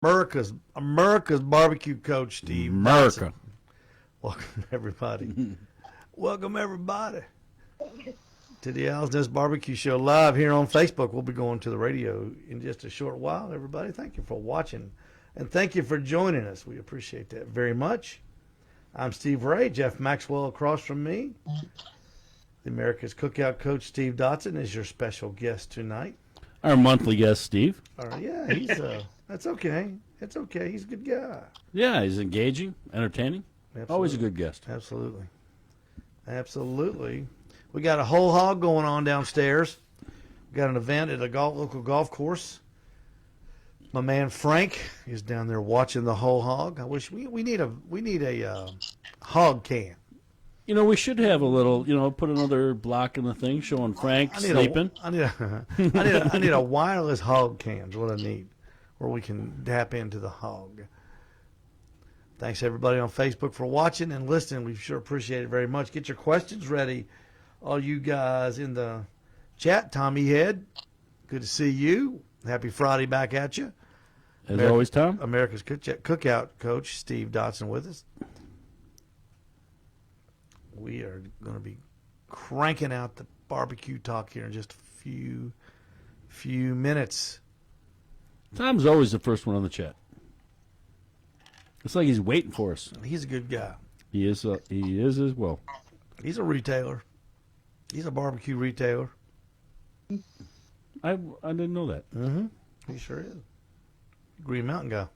America's barbecue coach, Steve Dotson. Welcome everybody. Welcome everybody to the Al's Nest Barbecue Show live here on Facebook. We'll be going to the radio in just a short while. Everybody, thank you for watching and thank you for joining us. We appreciate that very much. I'm Steve Ray. Jeff Maxwell across from me. The America's Cookout Coach, Steve Dotson, is your special guest tonight. Our monthly guest, Steve. Yeah, he's that's okay. It's okay. He's a good guy. Yeah, he's engaging, entertaining. Absolutely. Always a good guest. Absolutely. We got a whole hog going on downstairs. We got an event at a local golf course. My man Frank is down there watching the whole hog. I wish we need a hog cam. You know, we should have a little, put another block in the thing showing Frank sleeping. I need a wireless hog cam is what I need, where we can tap into the hog. Thanks everybody on Facebook for watching and listening. We sure appreciate it very much. Get your questions ready, all you guys in the chat. Tommy Head, good to see you. Happy Friday back at you. As always, Tom. America's Cookout Coach, Steve Dotson, with us. We are going to be cranking out the barbecue talk here in just a few minutes. Tom's always the first one on the chat. It's like he's waiting for us. He's a good guy. He is as well. He's a retailer. He's a barbecue retailer. I didn't know that. Mm-hmm. He sure is. Green Mountain guy.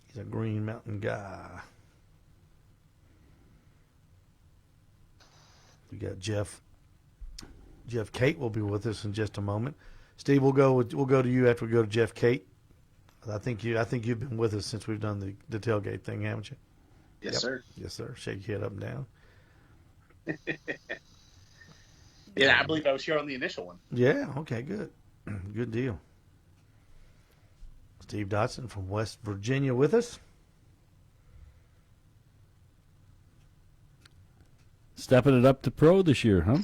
He's a Green Mountain guy. We got Jeff. Jeff Kate will be with us in just a moment. Steve, we'll go to you after we go to Jeff Kate. I think you've been with us since we've done the tailgate thing, haven't you? Yes, yep. Sir. Yes, sir. Shake your head up and down. Yeah, I believe I was here on the initial one. Yeah. Okay. Good. Good deal. Steve Dotson from West Virginia with us. Stepping it up to pro this year, huh?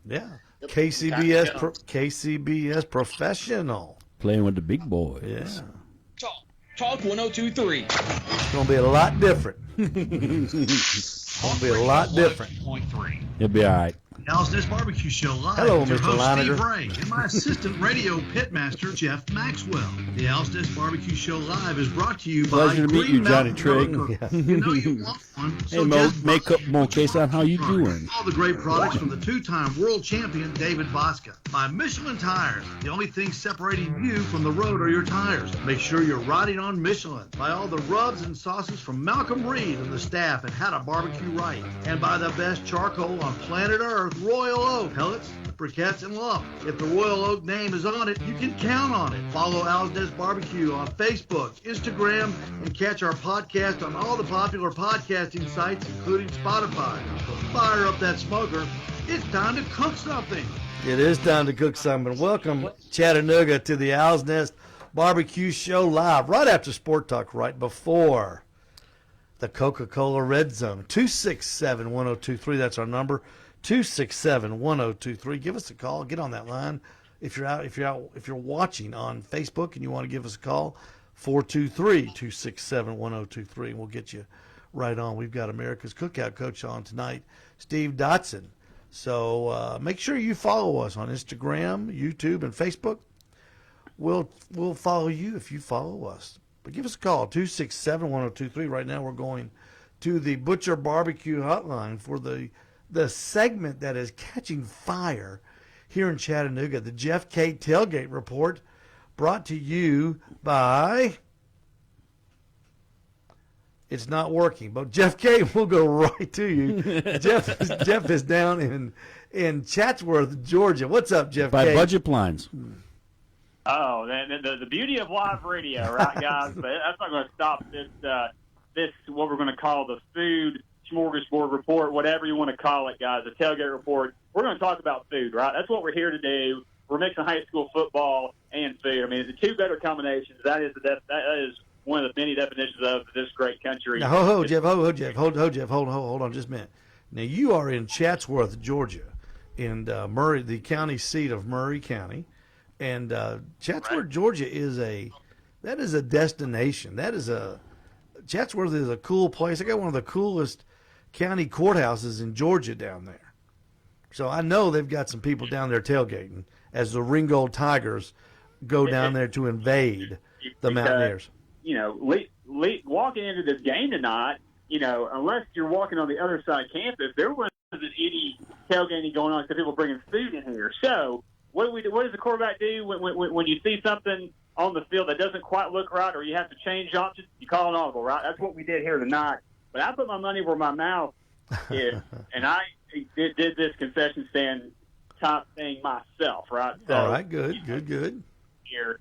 Yeah. Yep. KCBS professional. Playing with the big boys. Yeah. Talk 102.3. It's going to be a lot different. It's going to be a lot different. You'll be all right. Al's Nest Barbecue Show live. Hello, with your Mr. host, Leininger. Steve Ray, and my assistant radio pitmaster, Jeff Maxwell. The Al's Nest Barbecue Show live is brought to you by Pleasure to meet you, Johnny Trigg. You know you want one. Hey, Mo, make up more case on how you doing. All the great products from the two-time world champion David Bosca. By Michelin Tires, the only thing separating you from the road are your tires. Make sure you're riding on Michelin. By all the rubs and sauces from Malcolm Reed and the staff at How to Barbecue Right. And by the best charcoal on planet Earth, Royal Oak. Pellets, briquettes, and lump. If the Royal Oak name is on it, you can count on it. Follow Al's Nest Barbecue on Facebook, Instagram, and catch our podcast on all the popular podcasting sites, including Spotify. So fire up that smoker. It's time to cook something. It is time to cook something. Welcome, Chattanooga, to the Al's Nest Barbecue Show live, right after Sport Talk, right before the Coca-Cola Red Zone. 267-1023, that's our number. 267-1023. Give us a call. Get on that line. If you're watching on Facebook and you want to give us a call, 423-267-1023, and we'll get you right on. We've got America's Cookout Coach on tonight, Steve Dotson. So make sure you follow us on Instagram, YouTube, and Facebook. We'll follow you if you follow us. But give us a call, 267-1023. Right now we're going to the Butcher Barbecue Hotline for the segment that is catching fire here in Chattanooga, the Jeff K. Tailgate Report, brought to you by, it's not working, but Jeff K. will go right to you. Jeff is down in Chatsworth, Georgia. What's up, Jeff By K? Budget Blinds. Oh, the beauty of live radio, right, guys? But that's not going to stop this what we're going to call the food smorgasbord report, whatever you want to call it, guys, the tailgate report. We're going to talk about food, right? That's what we're here to do. We're mixing high school football and food. I mean, the two better combinations. That is one of the many definitions of this great country. Now, hold, Jeff, hold on just a minute. Now, you are in Chatsworth, Georgia, in Murray, the county seat of Murray County, and Chatsworth, Georgia, is a That is a destination. Chatsworth is a cool place. I got one of the coolest county courthouses in Georgia down there. So I know they've got some people down there tailgating as the Ringgold Tigers go down there to invade the Mountaineers. Walking into this game tonight, unless you're walking on the other side of campus, there wasn't any tailgating going on because people bringing food in here. So what does the quarterback do when you see something on the field that doesn't quite look right, or you have to change options? You call an audible, right? That's what we did here tonight. But I put my money where my mouth is, and I did this concession stand type thing myself, right? So, all right, good. Here,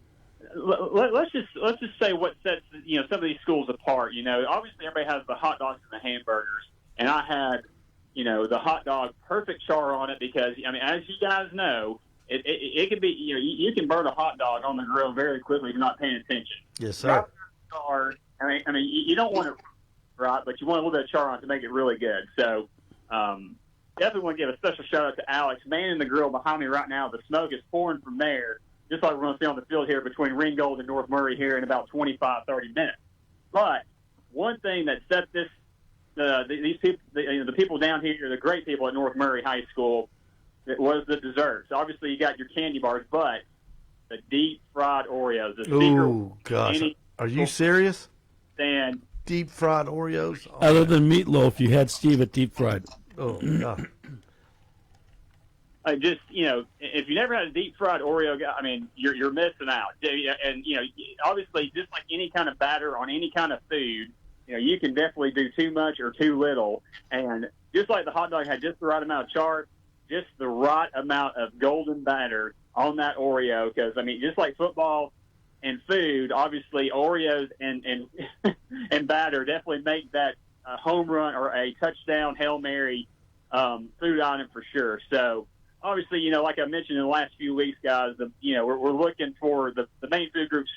let's just say what sets some of these schools apart. Obviously everybody has the hot dogs and the hamburgers, and I had the hot dog perfect char on it because as you guys know, it can be you can burn a hot dog on the grill very quickly if you're not paying attention. Yes, sir. Char, you don't want it right, but you want a little bit of char on it to make it really good. So definitely want to give a special shout out to Alex manning the grill behind me right now. The smoke is pouring from there, just like we're going to see on the field here between Ringgold and North Murray here in about 25-30 minutes. But one thing that set this these people, the people down here, the great people at North Murray High School, it was the desserts. Obviously, you got your candy bars, but the deep fried Oreos. Oh gosh, are you serious? And deep fried Oreos. Oh, other than Meatloaf, you had Steve at deep fried. Oh God. Just if you never had a deep fried Oreo, you're missing out. And obviously, just like any kind of batter on any kind of food, you can definitely do too much or too little. And just like the hot dog had just the right amount of char, just the right amount of golden batter on that Oreo. Because just like football and food, obviously Oreos and and batter definitely make that a home run or a touchdown Hail Mary food item for sure. So. Obviously, like I mentioned in the last few weeks, guys, we're looking for the main food groups,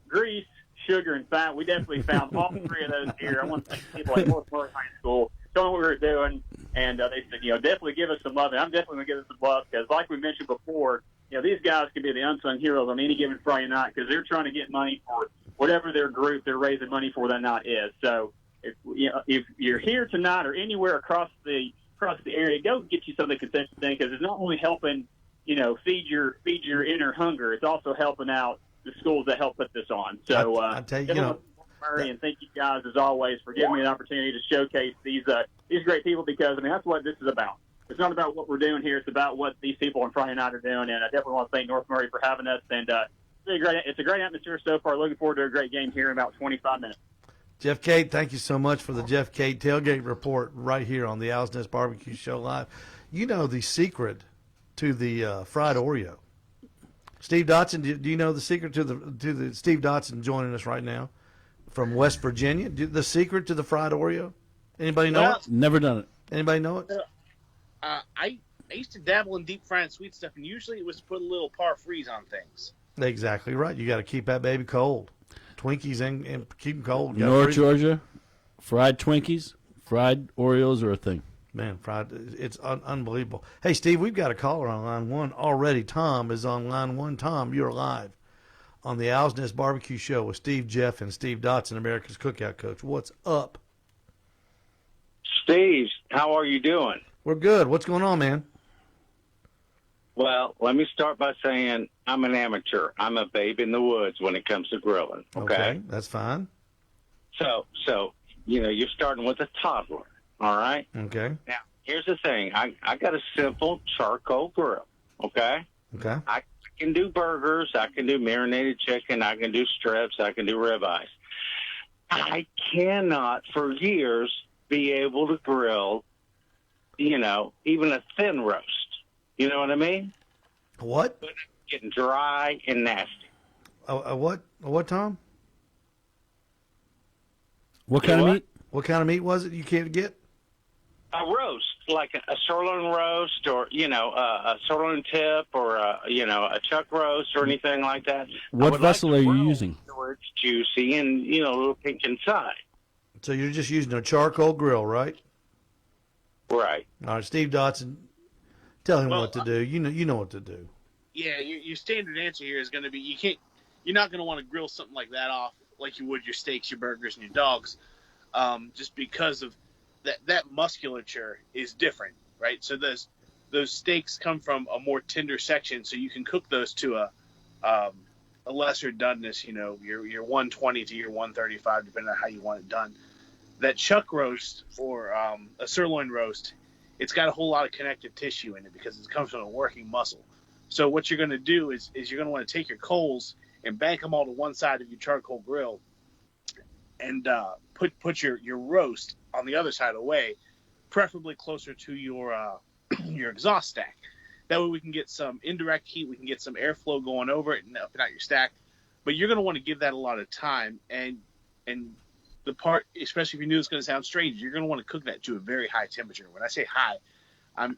grease, sugar, and fat. We definitely found all three of those here. I want to thank people at North Murray High School showing what we were doing, and they said, definitely give us some love. And I'm definitely going to give us some love because, like we mentioned before, these guys can be the unsung heroes on any given Friday night because they're trying to get money for whatever their group they're raising money for that night is. So if you're here tonight or anywhere across the area, go get you some of the concession thing because it's not only helping, feed your inner hunger, it's also helping out the schools that help put this on. So I tell you, Murray, and thank you guys as always for giving me an opportunity to showcase these great people because that's what this is about. It's not about what we're doing here; it's about what these people on Friday night are doing. And I definitely want to thank North Murray for having us. And it's a great atmosphere so far. Looking forward to a great game here in about 25 minutes. Jeff Cate, thank you so much for the Jeff Cate Tailgate Report right here on the Owl's Nest Barbecue Show Live. The secret to the fried Oreo. Steve Dotson, do you know the secret to the Steve Dotson joining us right now from West Virginia? The secret to the fried Oreo? Anybody know it? Never done it. Anybody know it? I used to dabble in deep fried sweet stuff, and usually it was to put a little par-freeze on things. Exactly right. You got to keep that baby cold. Twinkies and keep them cold. North Georgia, fried Twinkies, fried Oreos are a thing. Man, fried, it's unbelievable. Hey, Steve, we've got a caller on line one already. Tom is on line one. Tom, you're live on the Owl's Nest Barbecue Show with Steve, Jeff, and Steve Dotson, America's Cookout Coach. What's up? Steve, how are you doing? We're good. What's going on, man? Well, let me start by saying I'm an amateur. I'm a babe in the woods when it comes to grilling. Okay, that's fine. So you're starting with a toddler. All right. Okay. Now, here's the thing. I got a simple charcoal grill. Okay. Okay. I can do burgers. I can do marinated chicken. I can do strips. I can do ribeyes. I cannot, for years, be able to grill, even a thin roast. You know what I mean? What? Getting dry and nasty. What, Tom? What kind of meat? What kind of meat was it you can't get? A roast, like a sirloin roast or, a sirloin tip or, a chuck roast or anything like that. What vessel are you using? Where it's juicy and, a little pink inside. So you're just using a charcoal grill, right? Right. All right, Steve Dotson, tell him what to do. You know what to do. Yeah, your standard answer here is going to be you you're not going to want to grill something like that off like you would your steaks, your burgers, and your dogs, just because of that musculature is different, right? So those steaks come from a more tender section, so you can cook those to a lesser doneness, your 120 to your 135, depending on how you want it done. That chuck roast or a sirloin roast, it's got a whole lot of connective tissue in it because it comes from a working muscle. So what you're going to do is you're going to want to take your coals and bank them all to one side of your charcoal grill, and put your roast on the other side away, preferably closer to your your exhaust stack. That way we can get some indirect heat, we can get some airflow going over it and up and out your stack. But you're going to want to give that a lot of time, and the part, especially if you knew it's going to sound strange, you're going to want to cook that to a very high temperature. When I say high,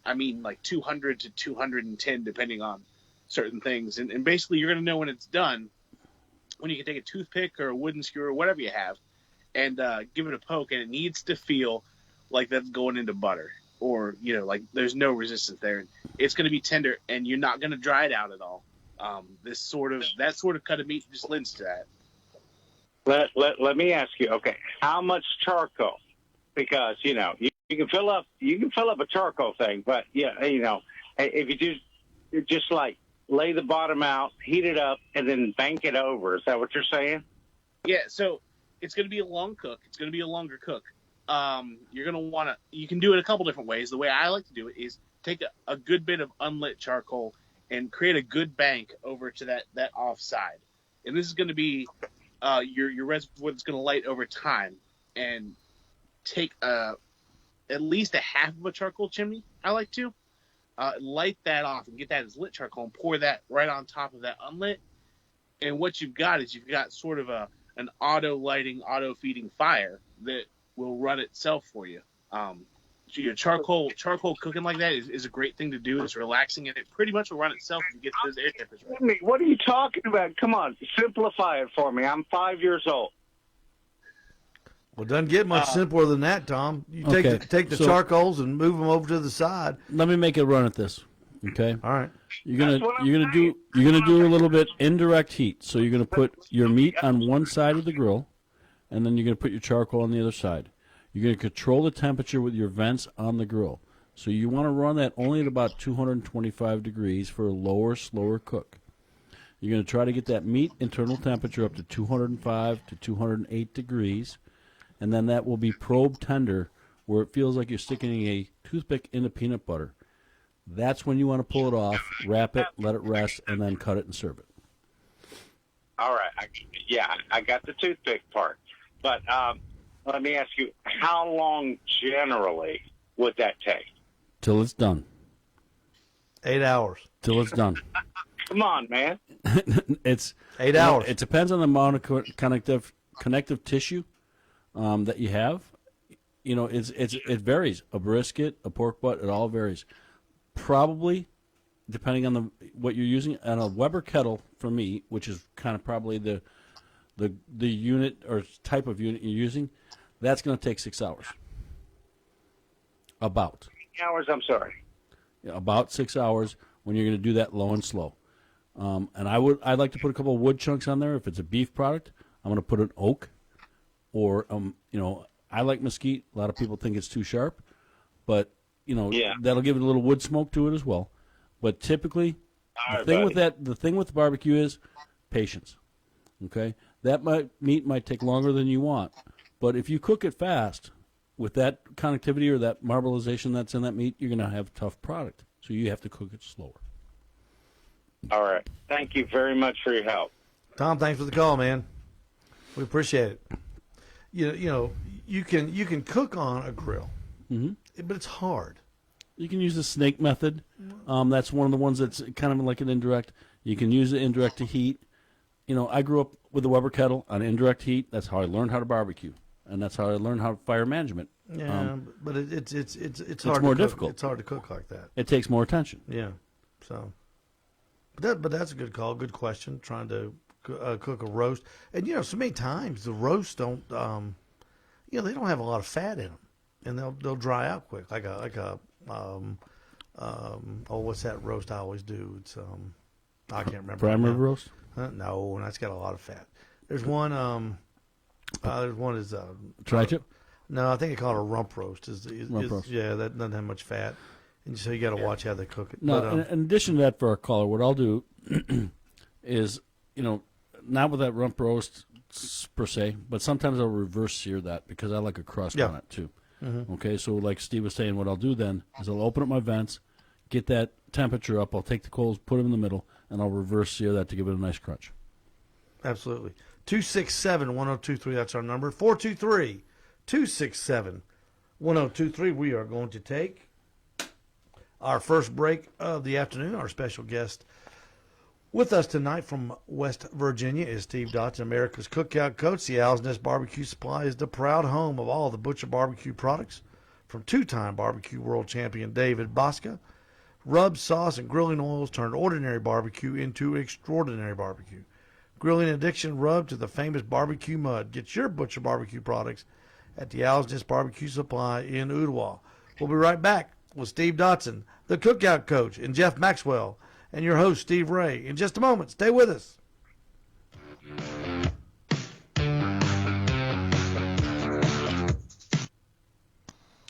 I mean like 200 to 210, depending on certain things. And basically, you're going to know when it's done when you can take a toothpick or a wooden skewer or whatever you have and give it a poke, and it needs to feel like that's going into butter, or like there's no resistance there. It's going to be tender, and you're not going to dry it out at all. That sort of cut of meat just lends to that. Let me ask you, okay, how much charcoal? Because you can fill up a charcoal thing, but if you just like lay the bottom out, heat it up, and then bank it over. Is that what you're saying? Yeah. So it's going to be a long cook. It's going to be a longer cook. You're going to want to. You can do it a couple different ways. The way I like to do it is take a good bit of unlit charcoal and create a good bank over to that off side, and this is going to be your reservoir that's going to light over time, and take at least a half of a charcoal chimney. I like to light that off and get that as lit charcoal and pour that right on top of that unlit. And what you've got is sort of an auto lighting, auto feeding fire that will run itself for you. So your charcoal cooking like that is a great thing to do. It's relaxing, and it pretty much will run itself if you get those air temperatures right. What are you talking about? Come on, simplify it for me. I'm 5 years old. Well, it doesn't get much simpler than that, Tom. You take the charcoals and move them over to the side. Let me make a run at this. Okay. All right. You're gonna do a little bit indirect heat. So you're gonna put your meat on one side of the grill, and then you're gonna put your charcoal on the other side. You're gonna control the temperature with your vents on the grill. So you want to run that only at about 225 degrees for a lower, slower cook. You're gonna try to get that meat internal temperature up to 205 to 208 degrees. And then that will be probe tender, where it feels like you're sticking a toothpick into peanut butter. That's when you want to pull it off, wrap it, let it rest, and then cut it and serve it. All right. I got the toothpick part. But let me ask you, how long generally would that take? Till it's done. 8 hours. Till it's done. Come on, man. It's 8 hours. It depends on the amount of connective tissue that you have. It varies. A brisket, a pork butt, it all varies. Probably, depending on what you're using, on a Weber kettle for me, which is kind of probably the unit or type of unit you're using, that's going to take 6 hours. About. 8 hours, I'm sorry. Yeah, about 6 hours when you're going to do that low and slow. And I'd like to put a couple of wood chunks on there. If it's a beef product, I'm going to put an oak. Or, I like mesquite. A lot of people think it's too sharp. But, that'll give it a little wood smoke to it as well. But typically, the thing with barbecue is patience. Okay? That meat might take longer than you want. But if you cook it fast, with that connectivity or that marbleization that's in that meat, you're going to have a tough product. So you have to cook it slower. All right. Thank you very much for your help. Tom, thanks for the call, man. We appreciate it. You can cook on a grill, but it's hard. You can use the snake method. That's one of the ones that's kind of like an indirect. You can use the indirect to heat. I grew up with the Weber kettle on indirect heat. That's how I learned how to barbecue, and that's how I learned how to fire management. Yeah, but it's it's hard more to cook. difficult. It's hard to cook like that. It takes more attention. Yeah, so, but that's a good call. Good question. Trying to cook a roast, and so many times the roasts don't, they don't have a lot of fat in them, and they'll dry out quick. What's that roast I always do? It's I can't remember. Prime rib roast. No, that's got a lot of fat. There's one. There's one is Tri-tip? No, I think they call it a rump roast. Rump roast. Yeah, that doesn't have much fat, and so you got to watch how they cook it. No, But, in addition to that, for our caller, what I'll do is, not with that rump roast per se, but sometimes I'll reverse sear that because I like a crust on it too. Mm-hmm. Okay, so like Steve was saying, what I'll do then is I'll open up my vents, get that temperature up. I'll take the coals, put them in the middle, and I'll reverse sear that to give it a nice crunch. Absolutely. 267-1023, that's our number. 423-267-1023. We are going to take our first break of the afternoon. Our special guest with us tonight from West Virginia is Steve Dotson, America's Cookout Coach. The Owl's Nest Barbecue Supply is the proud home of all the Butcher Barbecue products from two-time barbecue world champion David Bosca. Rub, sauce, and grilling oils turned ordinary barbecue into extraordinary barbecue. Grilling addiction rubbed to the famous barbecue mud. Get your Butcher Barbecue products at the Owl's Nest Barbecue Supply in Ooltewah. We'll be right back with Steve Dotson, the Cookout Coach, and Jeff Maxwell, and your host, Steve Ray. In just a moment, stay with us.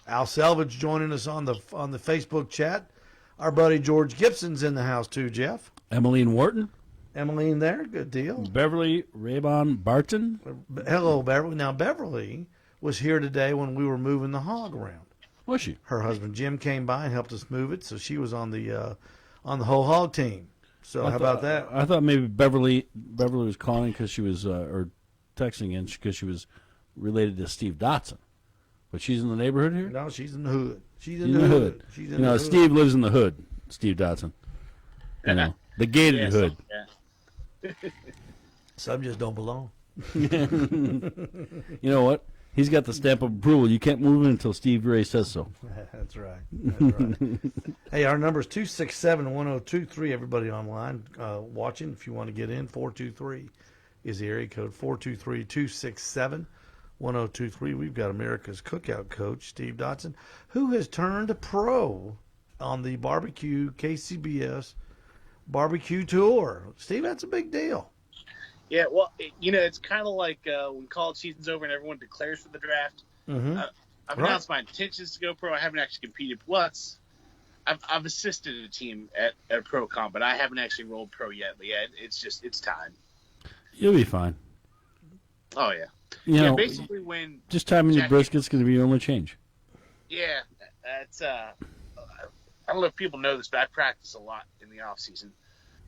Al Selvage joining us on the Facebook chat. Our buddy George Gibson's in the house too, Jeff. Emmeline Wharton. Emmeline there, good deal. Beverly Raybon Barton. Hello, Beverly. Now, Beverly was here today when we were moving the hog around. Was she? Her husband Jim came by and helped us move it, so she was on the whole hog team. So how about that? I thought maybe Beverly was calling because she was or texting in because she was related to Steve Dotson, but she's in the neighborhood here. No, she's in the hood. She's in the hood. She's in the hood. Steve lives in the hood. Steve Dotson. The gated hood. Some just don't belong. You know what? He's got the stamp of approval. You can't move in until Steve Ray says so. That's right. That's right. Hey, our number is 267-1023. Everybody online watching, if you want to get in, 423 is the area code, 423-267-1023. We've got America's Cookout Coach, Steve Dotson, who has turned pro on the barbecue KCBS barbecue tour. Steve, that's a big deal. Yeah, well, it's kind of like when college season's over and everyone declares for the draft. Mm-hmm. I've announced my intentions to go pro. I haven't actually competed. Plus, I've assisted a team at a pro comp, but I haven't actually rolled pro yet. But yeah, it's time. You'll be fine. Oh yeah. Basically when just timing your brisket's going to be your only change. Yeah, that's I don't know if people know this, but I practice a lot in the off season,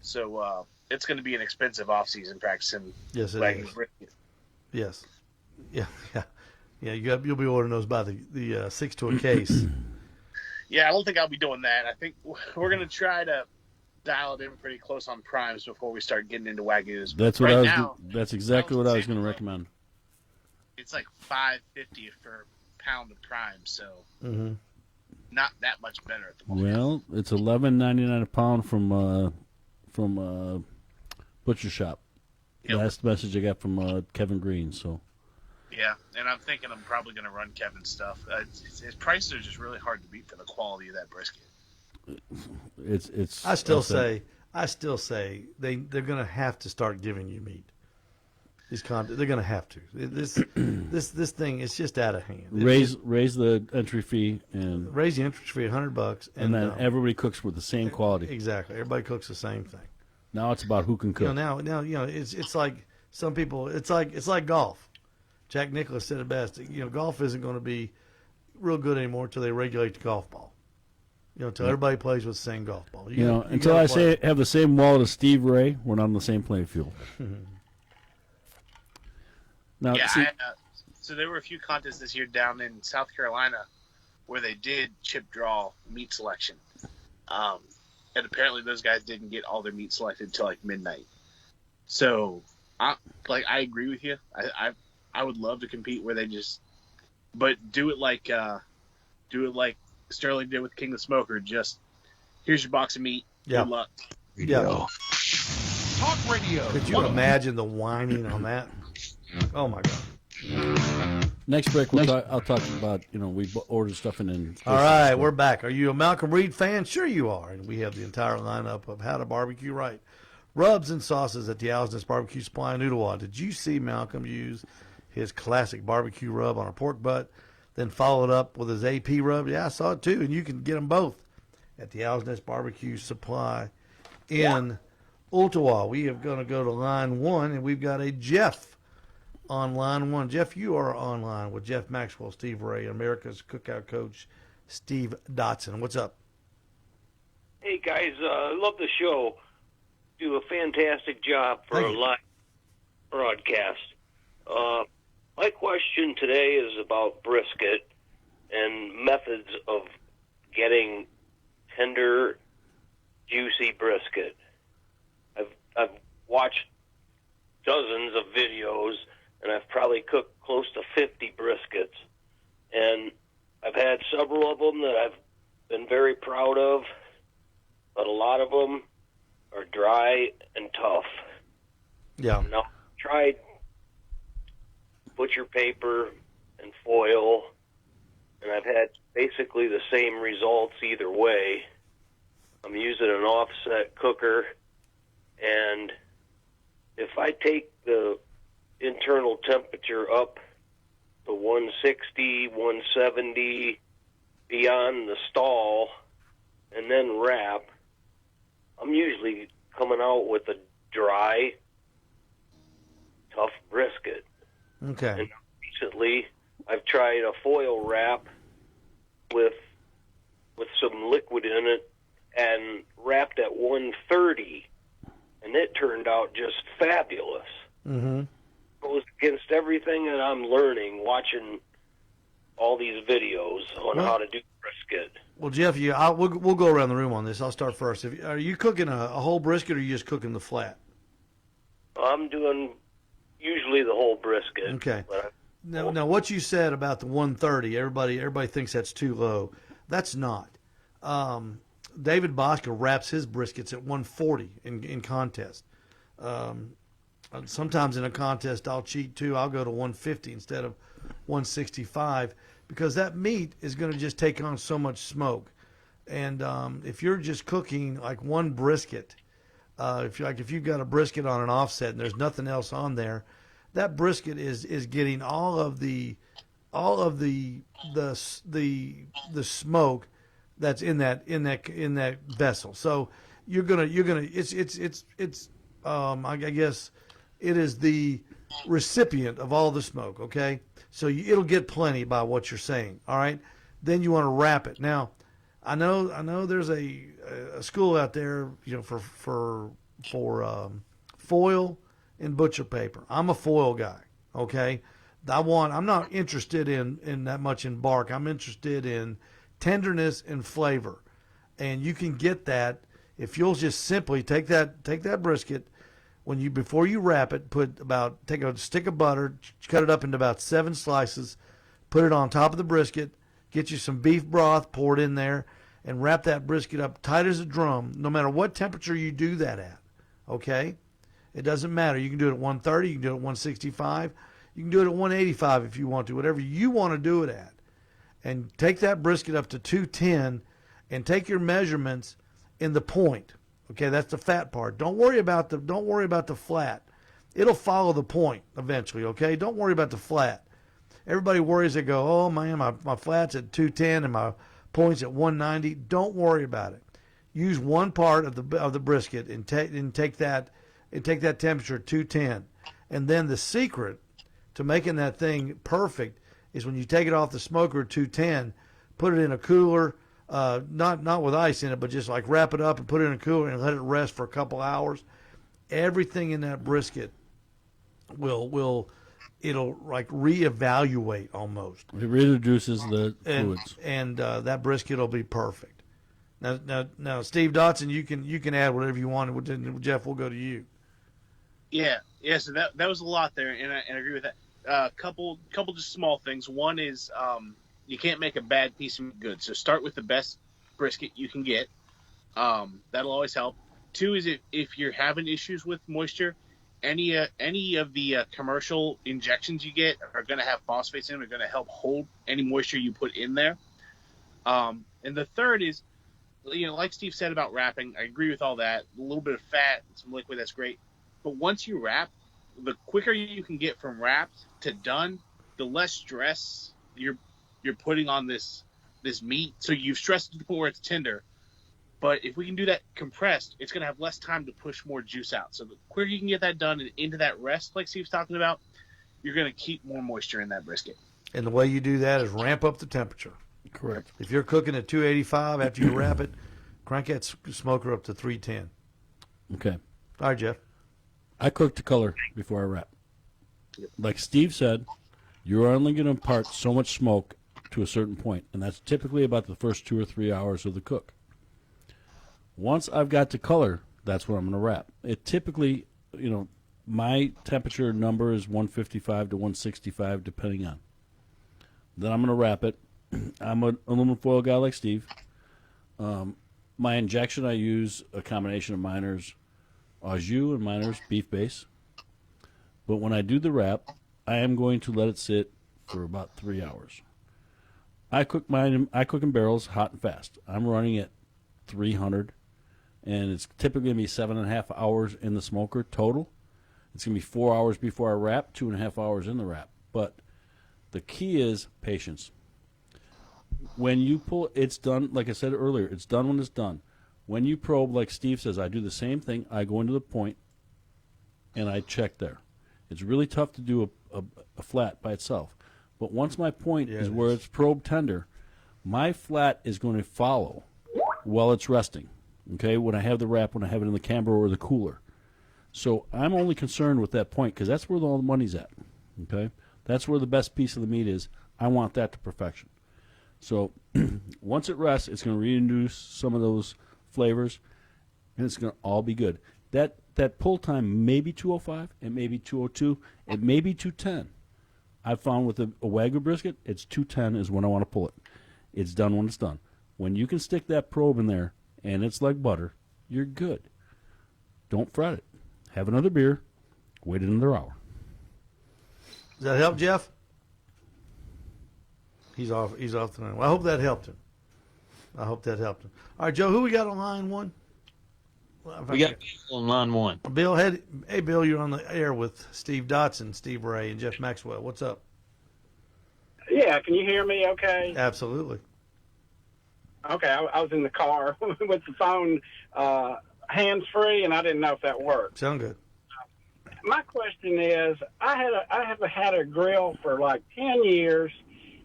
so it's going to be an expensive off season practicing. Yes, it is. Brisket. Yes, yeah. You'll be ordering those by the 6 to a case. Yeah, I don't think I'll be doing that. I think we're going to try to dial it in pretty close on primes before we start getting into Wagyus. That's what that's exactly what I was going to recommend. It's like $5.50 for a pound of prime, so not that much better at the moment. Well, it's $11.99 a pound from Butcher Shop. Yep. Last message I got from Kevin Green. So. Yeah, and I'm thinking I'm probably going to run Kevin's stuff. His prices are just really hard to beat for the quality of that brisket. It's. I still say they're going to have to start giving you meat. They're going to have to. This thing is just out of hand. Raise the entry fee and raise the entry fee $100, and then everybody cooks with the same quality. Exactly, everybody cooks the same thing. Now it's about who can cook. Now it's like some people. It's like golf. Jack Nicklaus said it best. Golf isn't going to be real good anymore until they regulate the golf ball. Until everybody plays with the same golf ball. Until I say have the same wallet as Steve Ray, we're not on the same playing field. Now, so there were a few contests this year down in South Carolina where they did chip draw meat selection, and apparently those guys didn't get all their meat selected until like midnight. So, I agree with you. I would love to compete where they but do it like Sterling did with King the Smoker. Just here's your box of meat. Yeah. Good luck. Yeah. Talk radio. Could you imagine the whining on that? Oh my God. Next break, I'll talk about, we ordered stuff in. All right, we're back. Are you a Malcolm Reed fan? Sure you are. And we have the entire lineup of how to barbecue right Rubs and sauces at the Owl's Nest Barbecue Supply in Ottawa. Did you see Malcolm use his classic barbecue rub on a pork butt, then follow it up with his AP rub? Yeah, I saw it too, and you can get them both at the Owl's Nest Barbecue Supply in Ottawa. We are going to go to line 1, and we've got a Jeff on line 1. Jeff, you are online with Jeff Maxwell, Steve Ray, America's Cookout Coach, Steve Dotson. What's up? Hey, guys, I love the show. Do a fantastic job for a live broadcast. My question today is about brisket and methods of getting tender, juicy brisket. I've watched dozens of videos, and I've probably cooked close to 50 briskets. And I've had several of them that I've been very proud of, but a lot of them are dry and tough. Yeah. Now, tried butcher paper and foil, and I've had basically the same results either way. I'm using an offset cooker, and if I take the internal temperature up to 160, 170 beyond the stall, and then wrap, I'm usually coming out with a dry, tough brisket. Okay. And recently, I've tried a foil wrap with some liquid in it and wrapped at 130, and it turned out just fabulous. Mm-hmm. It goes against everything that I'm learning watching all these videos on how to do brisket. Well, Jeff, we'll go around the room on this. I'll start first. Are you cooking a whole brisket, or are you just cooking the flat? I'm doing usually the whole brisket. Okay. Now, what you said about the 130, everybody thinks that's too low. That's not. David Bosca wraps his briskets at 140 in contest. Sometimes in a contest, I'll cheat too. I'll go to 150 instead of 165 because that meat is going to just take on so much smoke. And if you're just cooking like one brisket, if you've got a brisket on an offset and there's nothing else on there, that brisket is getting all of the smoke that's in that vessel. So I guess it is the recipient of all the smoke. Okay, so it'll get plenty by what you're saying. All right, then you want to wrap it. Now, I know there's a school out there, for foil and butcher paper. I'm a foil guy. Okay, I'm not interested in that much in bark. I'm interested in tenderness and flavor, and you can get that if you'll just simply take that brisket before you wrap it. Take a stick of butter, cut it up into about 7 slices, put it on top of the brisket, get you some beef broth, pour it in there, and wrap that brisket up tight as a drum. No matter what temperature you do that at, okay, it doesn't matter. You can do it at 130, you can do it at 165, you can do it at 185 if you want to, whatever you want to do it at. And take that brisket up to 210 and take your measurements in the point. Okay, that's the fat part. Don't worry about the flat. It'll follow the point eventually, okay? Don't worry about the flat. Everybody worries, they go, "Oh man, my flat's at 210 and my point's at 190." Don't worry about it. Use one part of the brisket and take that temperature at 210. And then the secret to making that thing perfect is when you take it off the smoker at 210, put it in a cooler, not with ice in it, but just like wrap it up and put it in a cooler and let it rest for a couple hours. Everything in that brisket it'll like reevaluate almost. It reintroduces the fluids, and that brisket will be perfect. Now, Steve Dotson, you can add whatever you want. Jeff, we'll go to you. Yeah. So that was a lot there, and I agree with that. Couple just small things. One is you can't make a bad piece of meat good. So start with the best brisket you can get. That'll always help. 2 is if you're having issues with moisture, any of the commercial injections you get are going to have phosphates in them. Are going to help hold any moisture you put in there. And the third is like Steve said about wrapping, I agree with all that. A little bit of fat, some liquid, that's great. But once you wrap, the quicker you can get from wrapped to done, the less stress you're putting on this meat. So you've stressed it to the point where it's tender. But if we can do that compressed, it's going to have less time to push more juice out. So the quicker you can get that done and into that rest, like Steve's talking about, you're going to keep more moisture in that brisket. And the way you do that is ramp up the temperature. Correct. If you're cooking at 285 after you wrap it, crank that smoker up to 310. Okay. All right, Jeff. I cook to color before I wrap. Like Steve said, you're only going to impart so much smoke to a certain point, and that's typically about the first 2 or 3 hours of the cook. Once I've got to color, that's when I'm going to wrap. It typically, my temperature number is 155 to 165, depending on. Then I'm going to wrap it. I'm an aluminum foil guy like Steve. My injection, I use a combination of Miner's au jus and Miner's beef base. But when I do the wrap, I am going to let it sit for about 3 hours. I cook in barrels hot and fast. I'm running at 300. And it's typically going to be 7.5 hours in the smoker total. It's going to be 4 hours before I wrap, 2.5 hours in the wrap. But the key is patience. When you pull, it's done, like I said earlier, it's done when it's done. When you probe, like Steve says, I do the same thing. I go into the point, and I check there. It's really tough to do a flat by itself. But once my point is where it's probe tender, my flat is going to follow while it's resting. Okay, when I have the wrap, when I have it in the camber or the cooler. So I'm only concerned with that point because that's where all the money's at. Okay, that's where the best piece of the meat is. I want that to perfection. So once it rests, it's going to reintroduce some of those flavors, and it's going to all be good. That pull time may be 205, it may be 202, it may be 210. I've found with a Wagyu brisket, it's 210 is when I want to pull it. It's done when it's done. When you can stick that probe in there, and it's like butter, you're good. Don't fret it. Have another beer. Wait another hour. Does that help, Jeff? He's off the line. Well, I hope that helped him. All right, Joe, who we got on line one? We got Bill on line one. Bill, hey, Bill, you're on the air with Steve Dotson, Steve Ray, and Jeff Maxwell. What's up? Yeah, can you hear me okay? Absolutely. Okay, I was in the car with the phone hands-free, and I didn't know if that worked. Sound good. My question is, I have had a grill for like 10 years,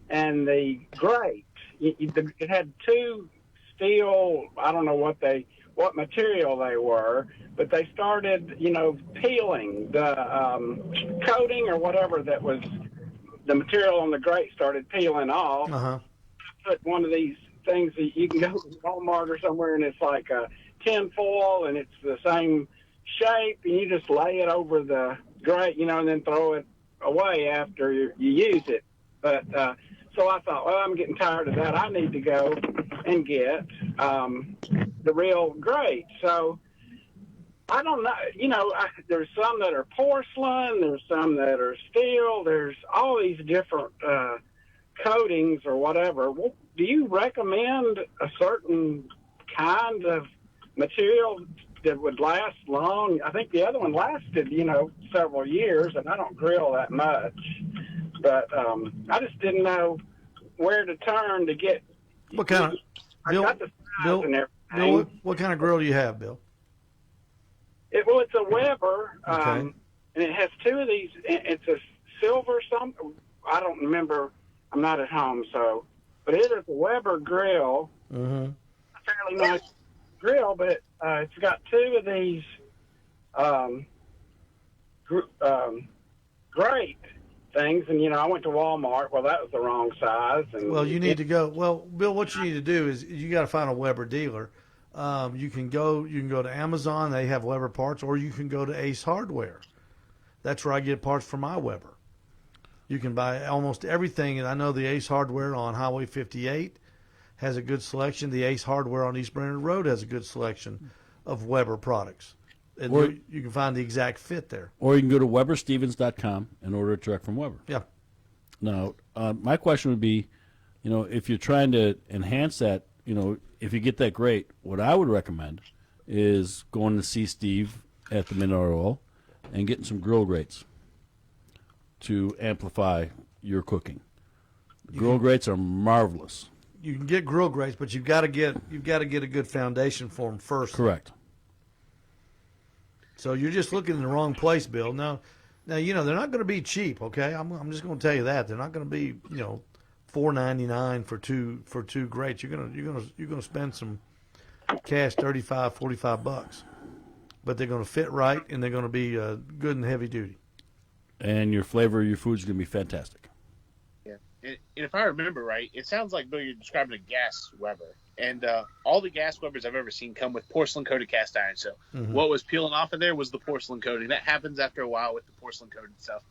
and the grate, it had two steel, I don't know what material they were, but they started, peeling the coating or whatever that was the material on the grate started peeling off. Uh-huh. I put one of these things that you can go to Walmart or somewhere, and it's like a tin foil, and it's the same shape, and you just lay it over the grate, and then throw it away after you use it. But so I thought, well, I'm getting tired of that. I need to go and get the real grate. So I don't know. There's some that are porcelain. There's some that are steel. There's all these different coatings or whatever. Well, do you recommend a certain kind of material that would last long? I think the other one lasted, several years, and I don't grill that much. But I just didn't know where to turn to get. What kind of Bill? I got the size and everything. Bill, what kind of grill do you have, Bill? It's a Weber, Okay. and it has two of these. It's a silver something. I don't remember. I'm not at home, so. But it is a Weber grill. Mm-hmm. A fairly nice grill, but it's got two of these grate things. And, I went to Walmart. Well, that was the wrong size. And Well, you need to go. Well, Bill, what you need to do is you got to find a Weber dealer. You can go to Amazon. They have Weber parts, or you can go to Ace Hardware. That's where I get parts for my Weber. You can buy almost everything, and I know the Ace Hardware on Highway 58 has a good selection. The Ace Hardware on East Brainerd Road has a good selection of Weber products. And Or- you can find the exact fit there. Or you can go to WeberStevens.com and order it direct from Weber. Yeah. Now, my question would be, if you're trying to enhance that, if you get that grate, what I would recommend is going to see Steve at the Mineral Oil and getting some grill grates to amplify your cooking. Grill grates are marvelous. You can get grill grates, but you've got to get a good foundation for them first. Correct. So you're just looking in the wrong place, Bill. Now they're not going to be cheap. Okay, I'm just going to tell you that they're not going to be $4.99 for two grates. You're gonna spend some cash, $35, $45, but they're going to fit right and they're going to be good and heavy duty. And your flavor of your food is going to be fantastic. Yeah, and if I remember right, it sounds like, Bill, you're describing a gas Weber. And all the gas Webers I've ever seen come with porcelain-coated cast iron. So what was peeling off of there was the porcelain coating. That happens after a while with the porcelain-coated stuff.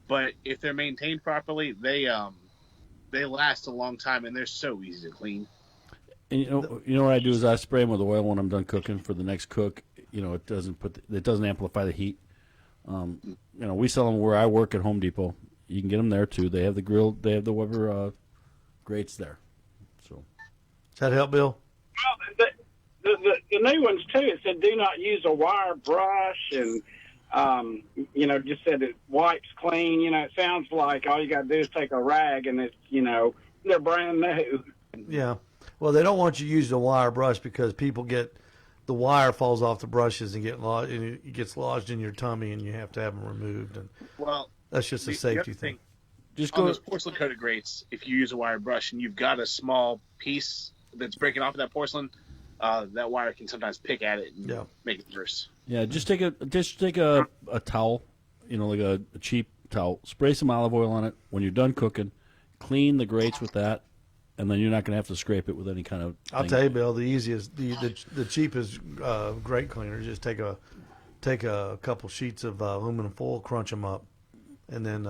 But if they're maintained properly, they last a long time, and they're so easy to clean. And you know what I do is I spray them with oil when I'm done cooking for the next cook. It doesn't amplify the heat. We sell them where I work at Home Depot. You can get them there too. They have the Weber grates there. So. Does that help, Bill? Well, the new ones too. It said do not use a wire brush, and just said it wipes clean. It sounds like all you got to do is take a rag, and it's they're brand new. Yeah. Well, they don't want you to use the wire brush because the wire falls off the brushes and it gets lodged in your tummy, and you have to have them removed. And that's just a safety thing. Just on those porcelain coated grates, if you use a wire brush and you've got a small piece that's breaking off of that porcelain, that wire can sometimes pick at it and make it worse. Yeah, just take a towel, like a cheap towel, spray some olive oil on it. When you're done cooking, clean the grates with that, and then you're not going to have to scrape it with any kind of. I'll tell you, Bill, the easiest, the cheapest grate cleaner. Just take a couple sheets of aluminum foil, crunch them up, and then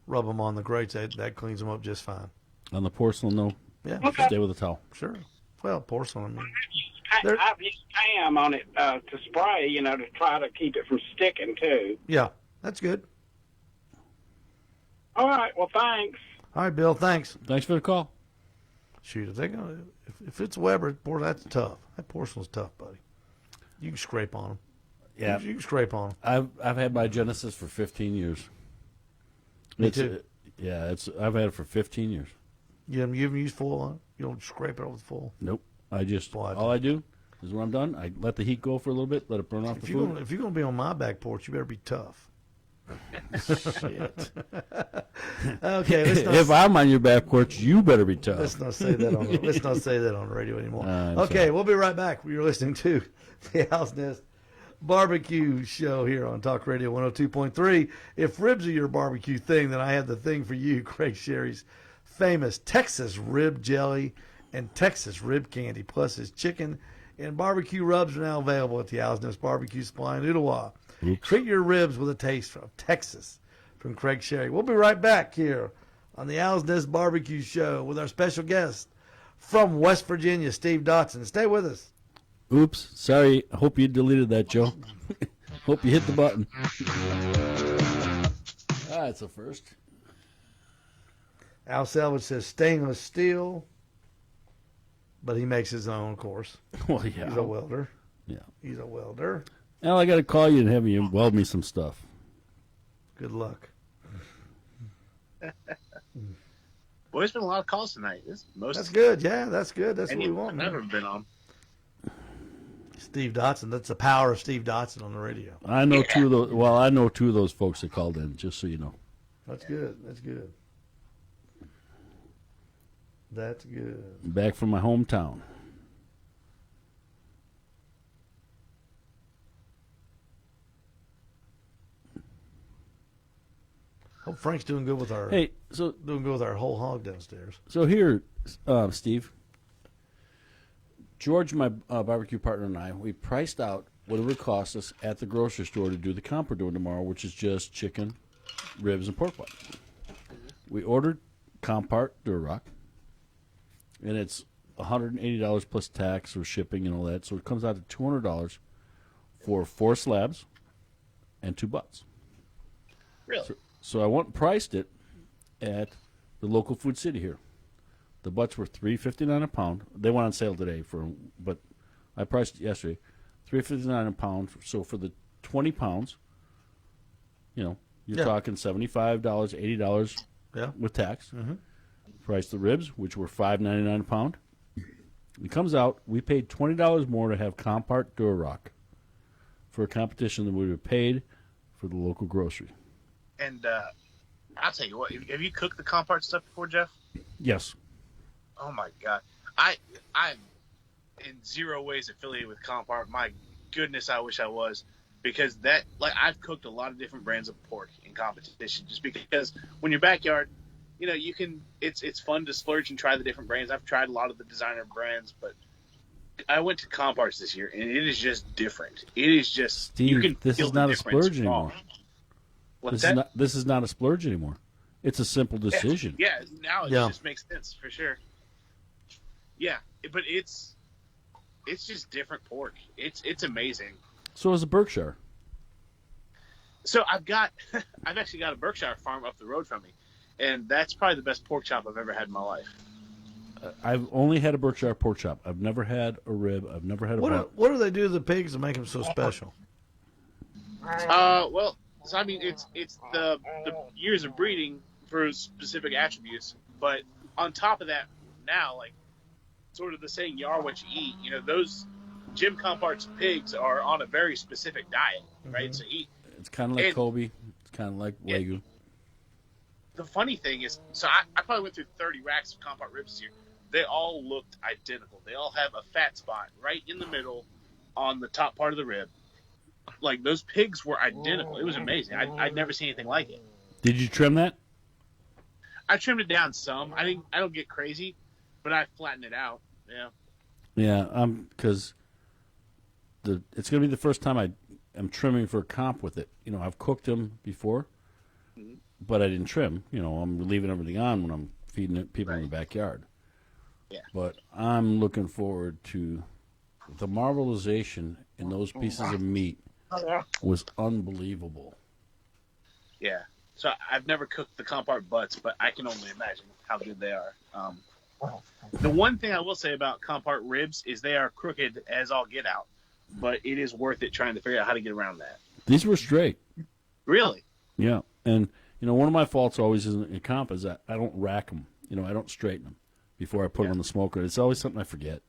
rub them on the grates. That cleans them up just fine. On the porcelain, though, stay with a towel. Sure. Well, porcelain. I've used Pam on it to spray, to try to keep it from sticking too. Yeah, that's good. All right. Well, thanks. All right, Bill. Thanks. Thanks for the call. Shoot, if it's Weber, that's tough. That porcelain's tough, buddy. You can scrape on them. Yeah, you can scrape on them. I've had my Genesis for 15 years. Me too. I've had it for 15 years. You haven't used foil on it? You don't scrape it over the foil? Nope. All I do is when I'm done, I let the heat go for a little bit, let it burn off the food. If you're going to be on my back porch, you better be tough. Shit. Okay. If I'm on your back porch, you better be tough. Let's not say that on the radio anymore. Okay, we'll be right back. You're listening to the House Nest Barbecue Show here on Talk Radio 102.3. If ribs are your barbecue thing, then I have the thing for you, Craig Sherry's famous Texas rib jelly and Texas rib candy, plus his chicken and barbecue rubs are now available at the Owl's Nest Barbecue Supply in Ottawa. Treat your ribs with a taste of Texas from Craig Sherry. We'll be right back here on the Owl's Nest Barbecue Show with our special guest from West Virginia, Steve Dotson. Stay with us. Oops. Sorry. I hope you deleted that, Joe. Hope you hit the button. That's a first. Al Selvage says stainless steel, but he makes his own, of course. Well, yeah. He's a welder. Yeah. He's a welder. Now I got to call you and have you weld me some stuff. Good luck. Well, there's been a lot of calls tonight. That's good. Yeah, that's good. That's what we want. I've never been on. Steve Dotson. That's the power of Steve Dotson on the radio. I know two of those. Well, I know two of those folks that called in. Just so you know. That's good. That's good. That's good. Back from my hometown. Hope Frank's doing good with our whole hog downstairs. So here, Steve, George, my barbecue partner, and I, we priced out what it would cost us at the grocery store to do the comp we're doing tomorrow, which is just chicken, ribs, and pork butt. We ordered Compart Duroc, and it's $180 plus tax or shipping and all that, so it comes out to $200 for 4 slabs and 2 butts. Really? So I priced it at the local Food City here. The butts were $3.59 a pound. They went on sale today but I priced it yesterday, $3.59 a pound. So for the 20 pounds, you're talking $75, $80 with tax. Mm-hmm. Priced the ribs, which were $5.99 a pound. It comes out, we paid $20 more to have Compart Durock for a competition than we would have paid for the local grocery. And I'll tell you what, have you cooked the Compart stuff before, Jeff? Yes. Oh my God, I'm in zero ways affiliated with Compart. My goodness, I wish I was, because I've cooked a lot of different brands of pork in competition, just because when your backyard, you can. It's fun to splurge and try the different brands. I've tried a lot of the designer brands, but I went to Compart's this year, and it is just different. It is just Steve. This is not a splurge anymore. This is not a splurge anymore. It's a simple decision. Yeah, now it just makes sense for sure. Yeah, but it's just different pork. It's amazing. So is a Berkshire. So I've actually got a Berkshire farm up the road from me, and that's probably the best pork chop I've ever had in my life. I've only had a Berkshire pork chop. I've never had a rib. I've never had a butt. What do they do to the pigs to make them so special? Well, so I mean, it's the years of breeding for specific attributes, but on top of that, now sort of the saying "you are what you eat." Those Jim Compart's pigs are on a very specific diet, right? Mm-hmm. So it's kind of like Kobe. It's kind of like Wagyu. The funny thing is, so I probably went through 30 racks of Compart ribs this year. They all looked identical. They all have a fat spot right in the middle on the top part of the rib. Those pigs were identical. It was amazing. I'd never seen anything like it. Did you trim that? I trimmed it down some. I don't get crazy, but I flattened it out. Yeah. Yeah, because it's going to be the first time I'm trimming for a comp with it. I've cooked them before, but I didn't trim. I'm leaving everything on when I'm feeding it people in the backyard. Yeah. But I'm looking forward to the marbleization in those pieces of meat was unbelievable. Yeah. So I've never cooked the Compart butts, but I can only imagine how good they are. The one thing I will say about Compart ribs is they are crooked as all get out, but it is worth it trying to figure out how to get around that. These were straight. Really? Yeah. And, one of my faults always in comp is that I don't rack them. I don't straighten them before I put them on the smoker. It's always something I forget.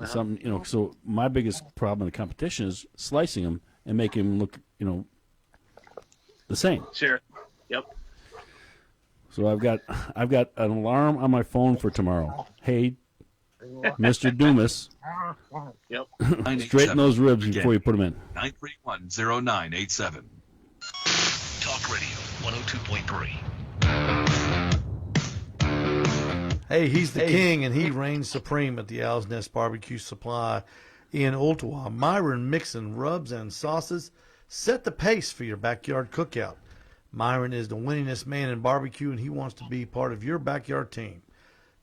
Something, so my biggest problem in the competition is slicing them and making them look, the same. Sure. Yep. So I've got an alarm on my phone for tomorrow. Hey, Mr. Dumas. Yep. Straighten those ribs before you put them in. 931-0987. Talk Radio 102.3. Hey, he's the king, and he reigns supreme at the Owl's Nest Barbecue Supply in Ooltewah. Myron mixing rubs and sauces. Set the pace for your backyard cookout. Myron is the winningest man in barbecue, and he wants to be part of your backyard team.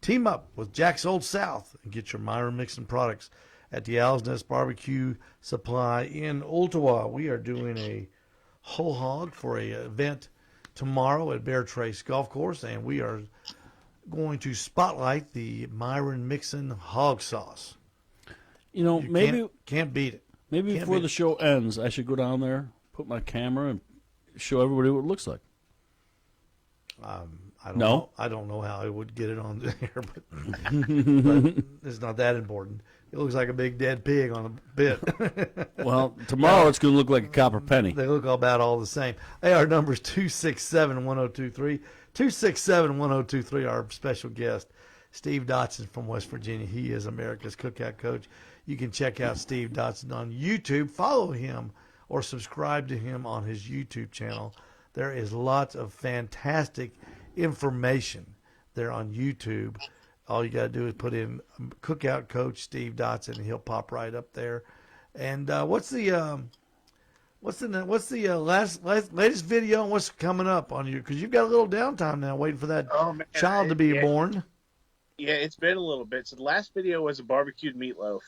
Team up with Jack's Old South and get your Myron mixing products at the Owl's Nest Barbecue Supply in Ooltewah. We are doing a whole hog for an event tomorrow at Bear Trace Golf Course, and we are going to spotlight the Myron Mixon hog sauce. Maybe can't beat it. Maybe before the show ends, I should go down there, put my camera, and show everybody what it looks like. I don't know how I would get it on there, but it's not that important. It looks like a big dead pig on a bit. Well, tomorrow it's going to look like a copper penny. They look about all the same. Hey, our number is 267-1023. 267-1023, our special guest, Steve Dotson from West Virginia. He is America's Cookout Coach. You can check out Steve Dotson on YouTube. Follow him or subscribe to him on his YouTube channel. There is lots of fantastic information there on YouTube. All you got to do is put in Cookout Coach Steve Dotson, and he'll pop right up there. And what's the latest video and what's coming up on you? Because you've got a little downtime now, waiting for that child to be born. Yeah, it's been a little bit. So the last video was a barbecued meatloaf,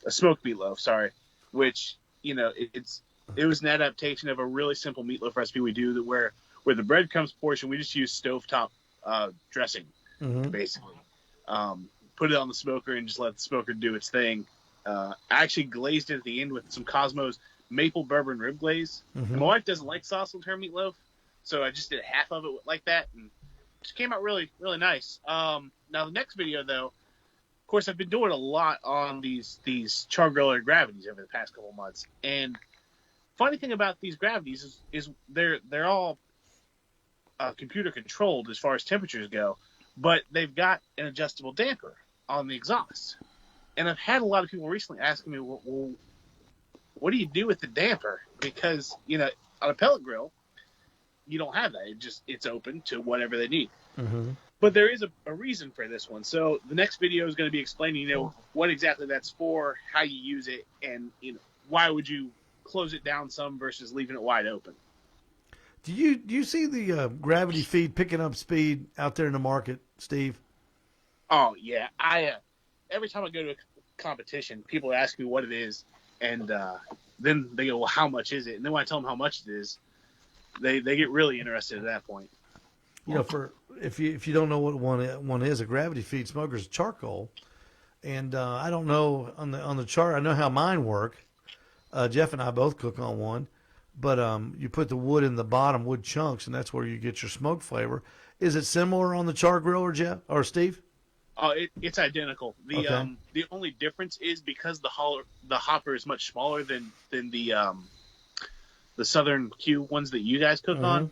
a smoked meatloaf. Sorry, which it was an adaptation of a really simple meatloaf recipe we do where the breadcrumbs portion we just use stovetop dressing basically, Put it on the smoker and just let the smoker do its thing. I actually glazed it at the end with some Cosmo's maple bourbon rib glaze. Mm-hmm. And my wife doesn't like sauce on her meatloaf, so I just did half of it like that, and it just came out really, really nice. Now the next video, though, of course, I've been doing a lot on these char griller gravities over the past couple months, and funny thing about these gravities is they're all computer controlled as far as temperatures go, but they've got an adjustable damper on the exhaust. And I've had a lot of people recently asking me, well, what do you do with the damper? Because, on a pellet grill, you don't have that. It's open to whatever they need. Mm-hmm. But there is a reason for this one. So the next video is going to be explaining, what exactly that's for, how you use it, and, why would you close it down some versus leaving it wide open. Do you see the gravity feed picking up speed out there in the market, Steve? Oh, yeah. I every time I go to a competition, people ask me what it is, and then they go, well, how much is it? And then when I tell them how much it is, they get really interested at that point. For if you don't know what one is, a gravity feed smoker is charcoal, and I don't know on the chart. I know how mine work. Jeff and I both cook on one, but you put the wood in the bottom, wood chunks, and that's where you get your smoke flavor. Is it similar on the char griller, Jeff or Steve? Oh, it's identical. The only difference is because the hopper is much smaller than the Southern Q ones that you guys cook on.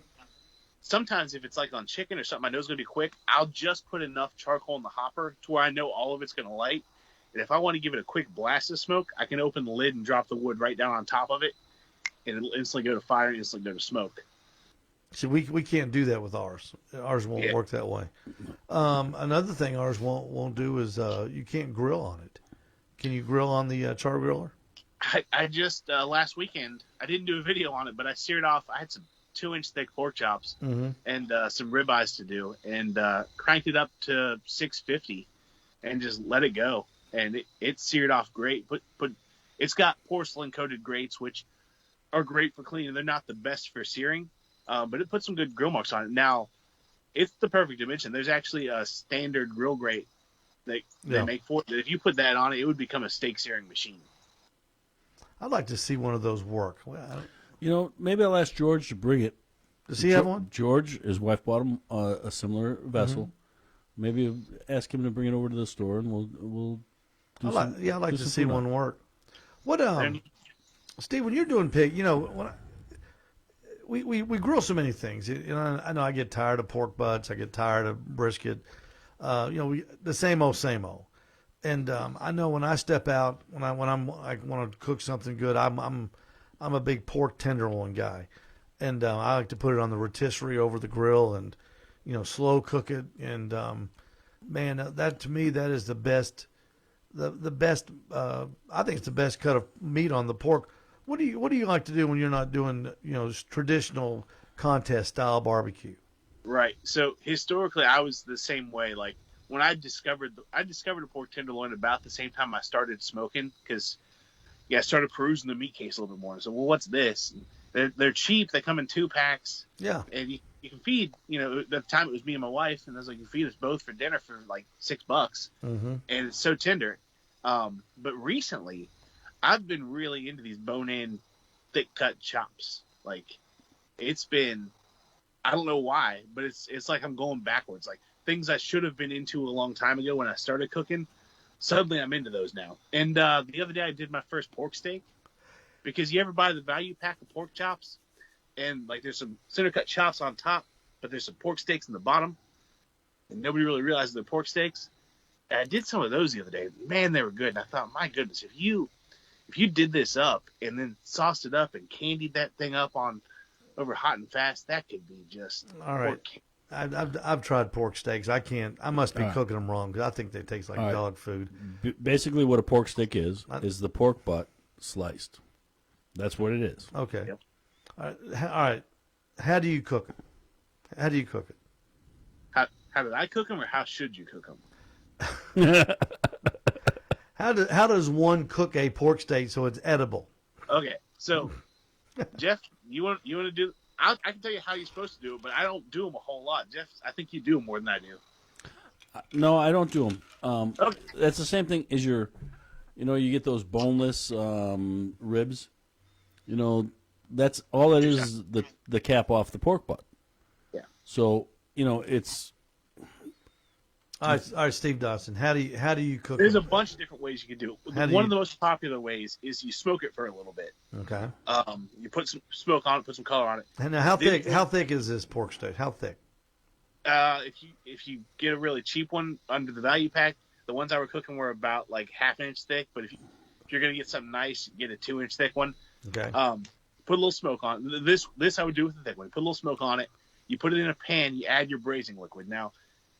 Sometimes if it's like on chicken or something I know it's going to be quick, I'll just put enough charcoal in the hopper to where I know all of it's going to light. And if I want to give it a quick blast of smoke, I can open the lid and drop the wood right down on top of it, and it'll instantly go to fire and instantly go to smoke. See, we can't do that with ours. Ours won't work that way. Another thing ours won't do is you can't grill on it. Can you grill on the char griller? I just last weekend, I didn't do a video on it, but I seared off. I had some 2-inch thick pork chops and some ribeyes to do, and cranked it up to 650 and just let it go. And it seared off great. But it's got porcelain coated grates, which are great for cleaning. They're not the best for searing. But it put some good grill marks on it. Now, it's the perfect dimension. There's actually a standard grill grate that they make for it. If you put that on it, it would become a steak searing machine. I'd like to see one of those work. Maybe I'll ask George to bring it. Does he have one? George, his wife bought him a similar vessel. Maybe ask him to bring it over to the store, and we'll do I'd like to see one work. What, Steve, when you're doing pig, when we grill so many things. I know I get tired of pork butts. I get tired of brisket. The same old. And I know when I step out, when I want to cook something good, I'm a big pork tenderloin guy, and I like to put it on the rotisserie over the grill and slow cook it. And man, that to me that is the best. The best. I think it's the best cut of meat on the pork. What do you like to do when you're not doing traditional contest style barbecue? Right. So historically, I was the same way. Like when I discovered a pork tenderloin about the same time I started smoking, because I started perusing the meat case a little bit more. So, well, what's this? They're cheap. They come in 2-packs. Yeah. And you can feed. At the time it was me and my wife, and I was like, you feed us both for dinner for like $6, and it's so tender. But recently, I've been really into these bone-in, thick-cut chops. Like, it's been, I don't know why, but it's like I'm going backwards. Like, things I should have been into a long time ago when I started cooking, suddenly I'm into those now. And the other day I did my first pork steak, because you ever buy the value pack of pork chops, and, like, there's some center-cut chops on top, but there's some pork steaks in the bottom, and nobody really realizes they're pork steaks. And I did some of those the other day. Man, they were good. And I thought, my goodness, if you did this up and then sauced it up and candied that thing up on over hot and fast, that could be just all right. I've tried pork steaks. I can't. I must be cooking them wrong, because I think they taste like dog food. Basically, what a pork stick is the pork butt sliced. That's what it is. Okay. Yep. All right. How do you cook it? How do you cook it? How did I cook them, or how should you cook them? How does one cook a pork steak so it's edible? Okay, so Jeff, you want to do? I can tell you how you're supposed to do it, but I don't do them a whole lot. Jeff, I think you do more than I do. No, I don't do them. Okay. That's the same thing as you get those boneless ribs. That's all it is the cap off the pork butt. Yeah. So, it's... All right, Steve Dotson, how do you cook There's them? a bunch of different ways you can do it. How do One you- of the most popular ways is you smoke it for a little bit. Okay. You put some smoke on it, put some color on it. And now, how thick is this pork steak? How thick? If you get a really cheap one under the value pack, the ones I were cooking were about like half-inch thick. But if you're gonna get something nice, get a 2-inch thick one. Okay. Put a little smoke on it. This I would do with the thick one. Put a little smoke on it. You put it in a pan. You add your braising liquid. Now,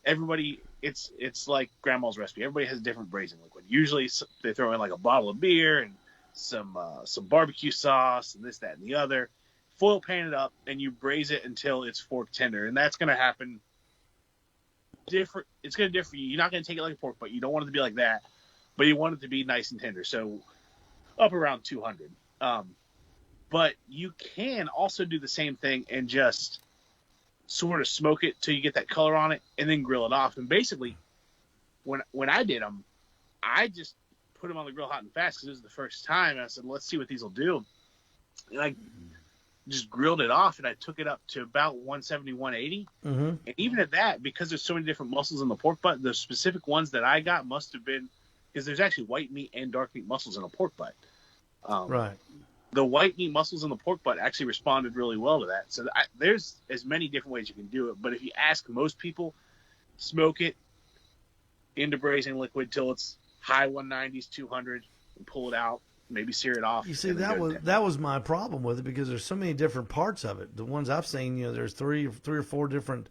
everybody, it's like grandma's recipe. Everybody has a different braising liquid. Usually they throw in like a bottle of beer and some barbecue sauce and this, that, and the other. Foil pan it up and you braise it until it's fork tender, and that's going to happen different. It's going to differ. You're not going to take it like a pork butt. You don't want it to be like that, but you want it to be nice and tender. So up around 200. But you can also do the same thing and just sort of smoke it till you get that color on it, and then grill it off. And basically, when I did them, I just put them on the grill hot and fast because it was the first time. And I said, let's see what these will do. And I just grilled it off, and I took it up to about 170, 180. Mm-hmm. And even at that, because there's so many different muscles in the pork butt, the specific ones that I got must have been, because there's actually white meat and dark meat muscles in a pork butt. Right. The white meat muscles in the pork butt actually responded really well to that. So there's as many different ways you can do it. But if you ask most people, smoke it into braising liquid till it's high 190s, 200, and pull it out. Maybe sear it off. You see, that was my problem with it, because there's so many different parts of it. The ones I've seen, there's three or four different: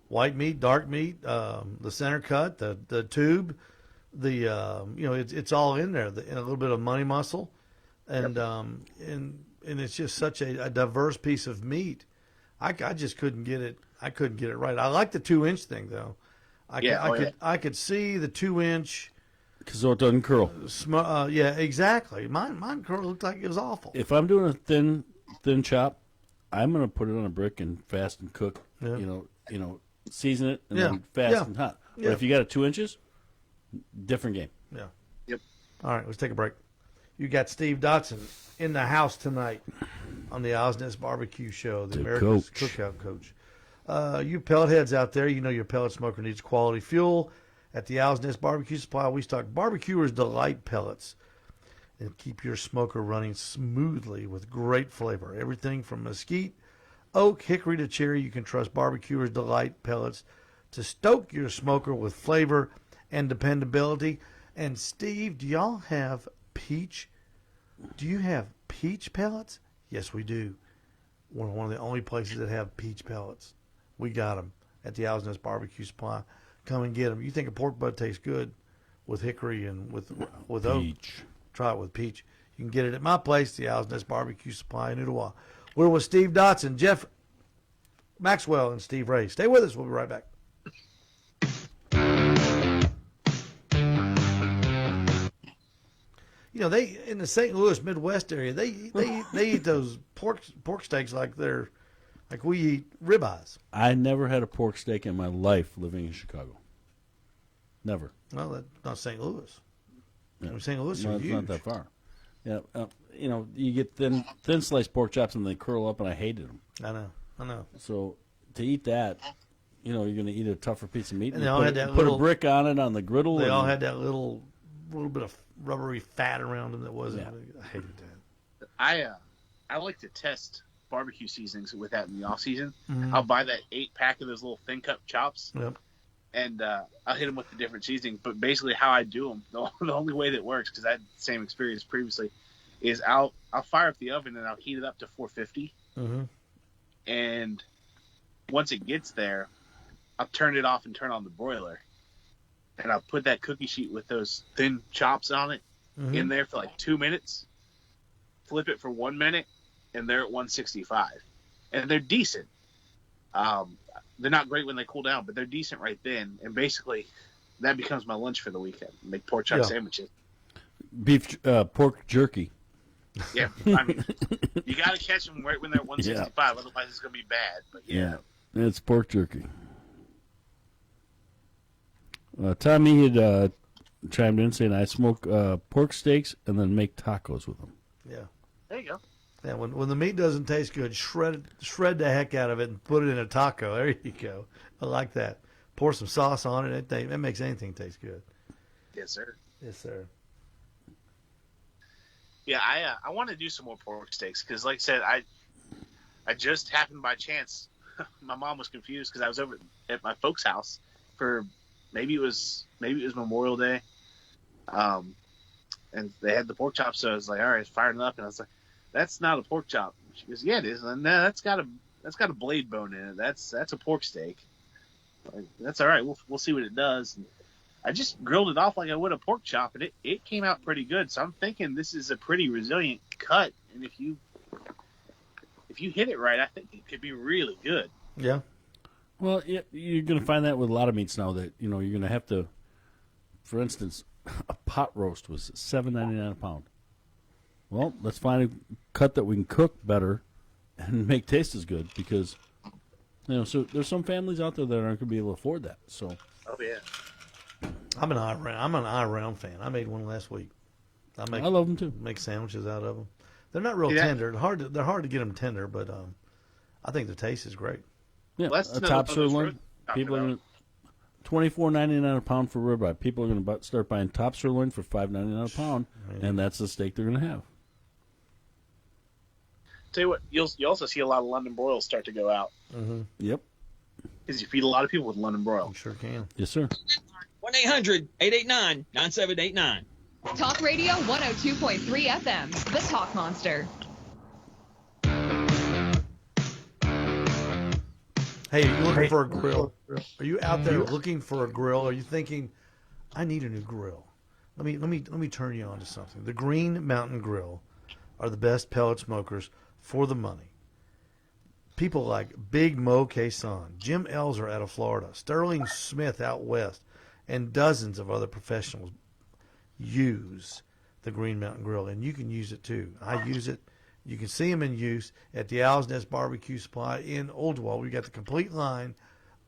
white meat, dark meat, the center cut, the tube, it's all in there, and a little bit of money muscle, and and it's just such a diverse piece of meat. I just couldn't get it. I couldn't get it right. I like the 2-inch thing though. I could see the 2-inch. So it doesn't curl. Yeah, exactly. Mine curl looked like it was awful. If I'm doing a thin chop, I'm going to put it on a brick and fast and cook. Yeah. Season it and then fast and hot. But if you got it 2 inches, different game. Yeah. Yep. All right, let's take a break. You got Steve Dotson in the house tonight on the Owl's Nest Barbecue Show, the America's Cookout Coach. You pellet heads out there, your pellet smoker needs quality fuel. At the Owl's Nest Barbecue Supply, we stock Barbecuer's Delight pellets and keep your smoker running smoothly with great flavor. Everything from mesquite, oak, hickory to cherry, you can trust Barbecuer's Delight pellets to stoke your smoker with flavor and dependability. And Steve, do y'all have peach? Do you have peach pellets? Yes, we do. We're one of the only places that have peach pellets. We got them at the Owl's Nest Barbecue Supply. Come and get them. You think a pork butt tastes good with hickory and with oak? Try it with peach. You can get it at my place, the Owl's Nest Barbecue Supply in Ottawa. We're with Steve Dotson, Jeff Maxwell, and Steve Ray. Stay with us. We'll be right back. They in the St. Louis Midwest area, they eat those pork steaks like we eat ribeyes. I never had a pork steak in my life living in Chicago. Never. Well, that's not St. Louis. Yeah. St. Louis no, are it's huge. not that far. Yeah, you get thin sliced pork chops and they curl up, and I hated them. I know. So to eat that, you're going to eat a tougher piece of meat. And they all had that put a brick on it on the griddle. They all had that little bit of rubbery fat around them that wasn't. I hated that. I like to test barbecue seasonings with that in the off season. Mm-hmm. I'll buy that 8-pack of those little thin cut chops. Yep. And I'll hit them with the different seasonings. But basically, how I do them, the only way that works, because I had the same experience previously, is I'll fire up the oven and I'll heat it up to 450. Mm-hmm. And once it gets there, I'll turn it off and turn on the broiler. And I'll put that cookie sheet with those thin chops on it in there for like 2 minutes. Flip it for 1 minute, and they're at 165. And they're decent. They're not great when they cool down, but they're decent right then. And basically, that becomes my lunch for the weekend. Make pork chop sandwiches. Pork jerky. Yeah, I mean, you got to catch them right when they're at 165. Otherwise, it's going to be bad. But yeah, it's pork jerky. Tommy had chimed in saying I smoke pork steaks and then make tacos with them. Yeah. There you go. Yeah, when the meat doesn't taste good, shred the heck out of it and put it in a taco. There you go. I like that. Pour some sauce on it. It makes anything taste good. Yes, sir. Yes, sir. Yeah, I want to do some more pork steaks because, like I said, I just happened by chance. My mom was confused because I was over at my folks' house for maybe it was Memorial Day, and they had the pork chop. So I was like, all right, firing it up, and I was like, that's not a pork chop. She goes, yeah, it is. And no, that's got a blade bone in it. That's a pork steak. Like, that's all right. We'll see what it does. And I just grilled it off like I would a pork chop, and it came out pretty good. So I'm thinking this is a pretty resilient cut, and if you hit it right, I think it could be really good. Yeah. Well, you're going to find that with a lot of meats now that you're going to have to. For instance, a pot roast was $7.99 a pound. Well, let's find a cut that we can cook better and make taste as good because so there's some families out there that aren't going to be able to afford that. So. Oh yeah. I'm an eye round fan. I made one last week. I love them too. Make sandwiches out of them. They're not real tender. They're hard to get them tender, but I think the taste is great. Yeah, a top sirloin. People are $24.99 a pound for ribeye. People are going to start buying top sirloin for $5.99 a pound, and that's the steak they're going to have. Tell you what, you also see a lot of London broils start to go out. Mm-hmm. Yep. Because you feed a lot of people with London broil. You sure can. Yes, sir. 1-800-889-9789. Talk Radio 102.3 FM, the Talk Monster. Hey, are you looking for a grill? Are you out there looking for a grill? Are you thinking, I need a new grill? Let me turn you on to something. The Green Mountain Grill are the best pellet smokers for the money. People like Big Mo Quezon, Jim Elser out of Florida, Sterling Smith out west, and dozens of other professionals use the Green Mountain Grill, and you can use it too. I use it. You can see them in use at the Owl's Nest Barbecue Supply in Oldwell. We've got the complete line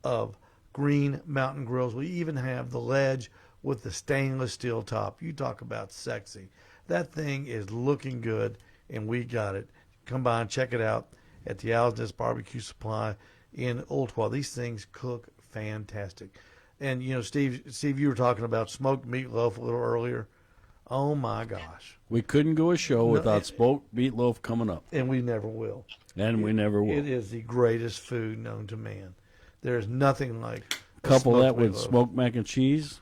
of Green Mountain Grills. We even have the ledge with the stainless steel top. You talk about sexy. That thing is looking good, and we got it. Come by and check it out at the Owl's Nest Barbecue Supply in Oldwell. These things cook fantastic. And, Steve, you were talking about smoked meatloaf a little earlier. Oh, my gosh. We couldn't go a show without smoked meatloaf coming up. And we never will. We never will. It is the greatest food known to man. There's nothing like couple that with smoked mac and cheese.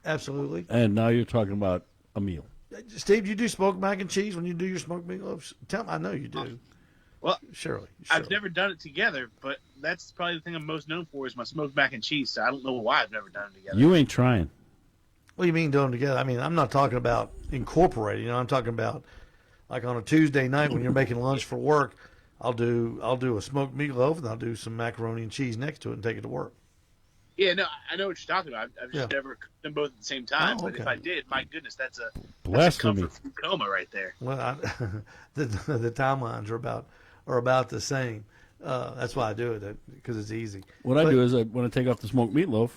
Absolutely. And now you're talking about a meal. Steve, do you do smoked mac and cheese when you do your smoked meatloafs? Tell me, I know you do. Well, surely. I've never done it together, but that's probably the thing I'm most known for is my smoked mac and cheese. So I don't know why I've never done it together. You ain't trying. What do you mean doing them together? I mean, I'm not talking about incorporating. I'm talking about like on a Tuesday night when you're making lunch for work. I'll do a smoked meatloaf and I'll do some macaroni and cheese next to it and take it to work. Yeah, no, I know what you're talking about. I've just never cooked them both at the same time. Oh, okay. But if I did, my goodness, that's a blasphemy. That's a comfort food coma right there. Well, the timelines are about the same. That's why I do it, because it's easy. What I do is when I take off the smoked meatloaf,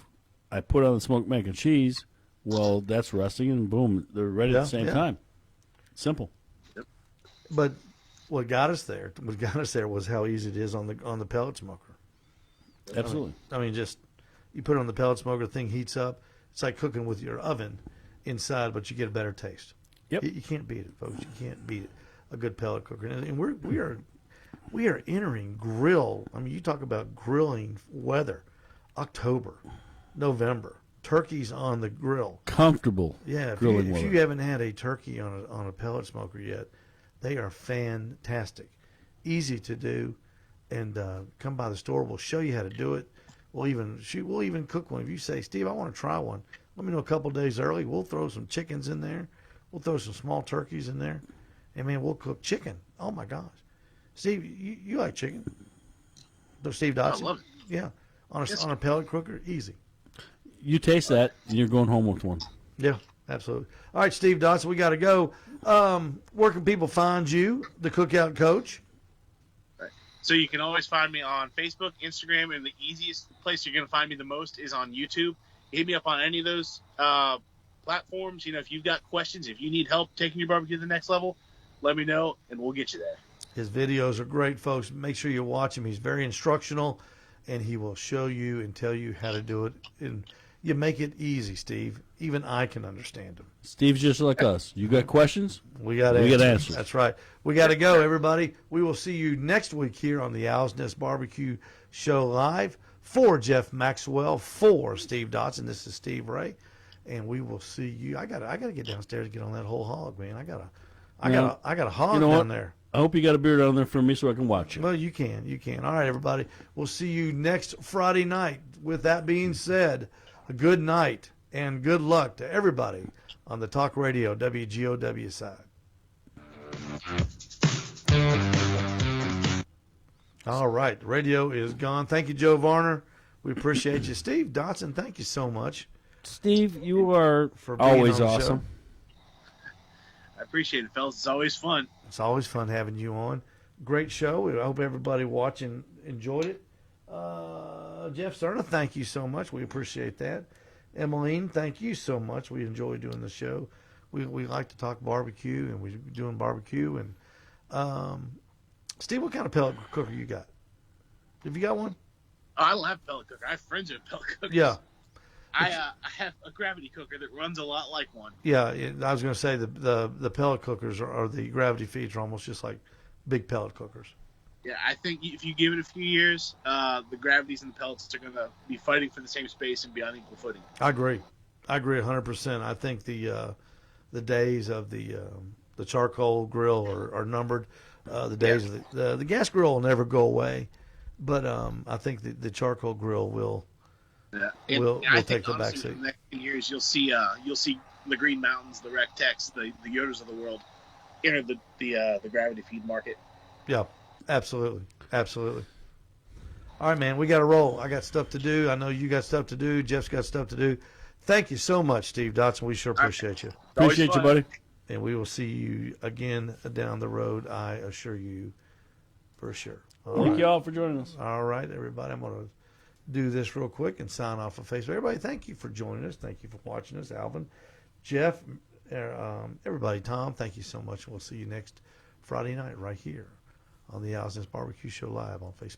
I put on the smoked mac and cheese. Well, that's resting, and boom, they're ready at the same time. Simple. Yep. But what got us there was how easy it is on the pellet smoker. Absolutely. I mean, just you put it on the pellet smoker, the thing heats up. It's like cooking with your oven inside, but you get a better taste. Yep. You can't beat it, folks. You can't beat it. A good pellet cooker, and we are entering grill. I mean, you talk about grilling weather. October, November. Turkeys on the grill. Comfortable. Yeah, if you haven't had a turkey on a pellet smoker yet, they are fantastic. Easy to do, and come by the store. We'll show you how to do it. We'll even cook one. If you say, Steve, I want to try one, let me know a couple days early. We'll throw some chickens in there. We'll throw some small turkeys in there. And, man, we'll cook chicken. Oh, my gosh. Steve, you like chicken? Steve Dotson? I love it. Yeah. On a pellet cooker, easy. You taste that, and you're going home with one. Yeah, absolutely. All right, Steve Dotson, we got to go. Where can people find you, the Cookout Coach? Right. So you can always find me on Facebook, Instagram, and the easiest place you're going to find me the most is on YouTube. hit me up on any of those platforms. You know, if you've got questions, if you need help taking your barbecue to the next level, let me know, and we'll get you there. His videos are great, folks. Make sure you watch him. He's very instructional, and he will show you and tell you how to do it. And you make it easy, Steve. Even I can understand him. Steve's just like us. You got questions? We got answers. That's right. We got to go, everybody. We will see you next week here on the Owl's Nest Barbecue Show Live. For Jeff Maxwell, for Steve Dotson, this is Steve Ray, and we will see you. I gotta get downstairs and get on that whole hog, man. I got a hog down there. I hope you got a beer down there for me so I can watch it. Well, you can. All right, everybody. We'll see you next Friday night. With that being said, a good night and good luck to everybody on the Talk Radio WGOW side. All right, the radio is gone. Thank you, Joe Varner. We appreciate you. Steve Dotson, thank you so much. Steve, you are for being always on the awesome. show. I appreciate it, fellas. It's always fun. It's always fun having you on. Great show. I hope everybody watching enjoyed it. Jeff Cerna, thank you so much. We appreciate that. Emmeline, thank you so much. We enjoy doing the show. We like to talk barbecue, and we're doing barbecue. And Steve, what kind of pellet cooker you got? Have you got one? Oh, I don't have a pellet cooker. I have friends who have pellet cookers. Yeah. I have a gravity cooker that runs a lot like one. Yeah, I was going to say the pellet cookers or the gravity feeds are almost just like big pellet cookers. Yeah, I think if you give it a few years, the gravities and the pellets are going to be fighting for the same space and be on equal footing. I agree 100%. I think the days of the charcoal grill are numbered. The days of the gas grill will never go away, but I think the charcoal grill will. Yeah, will take the back honestly, seat. in the next few years, you'll see the Green Mountains, the Rec Techs, the Yodas of the world enter the gravity feed market. Yeah, absolutely. All right, man, we got to roll. I got stuff to do. I know you got stuff to do. Jeff's got stuff to do. Thank you so much, Steve Dotson. We sure appreciate you. Appreciate you, buddy. And we will see you again down the road, I assure you, for sure. Thank you all for joining us. All right, everybody. I'm going to do this real quick and sign off of Facebook. Everybody, thank you for joining us. Thank you for watching us. Alvin, Jeff, everybody, Tom, thank you so much. We'll see you next Friday night right here on the Owl's Nest Barbecue Show Live on Facebook.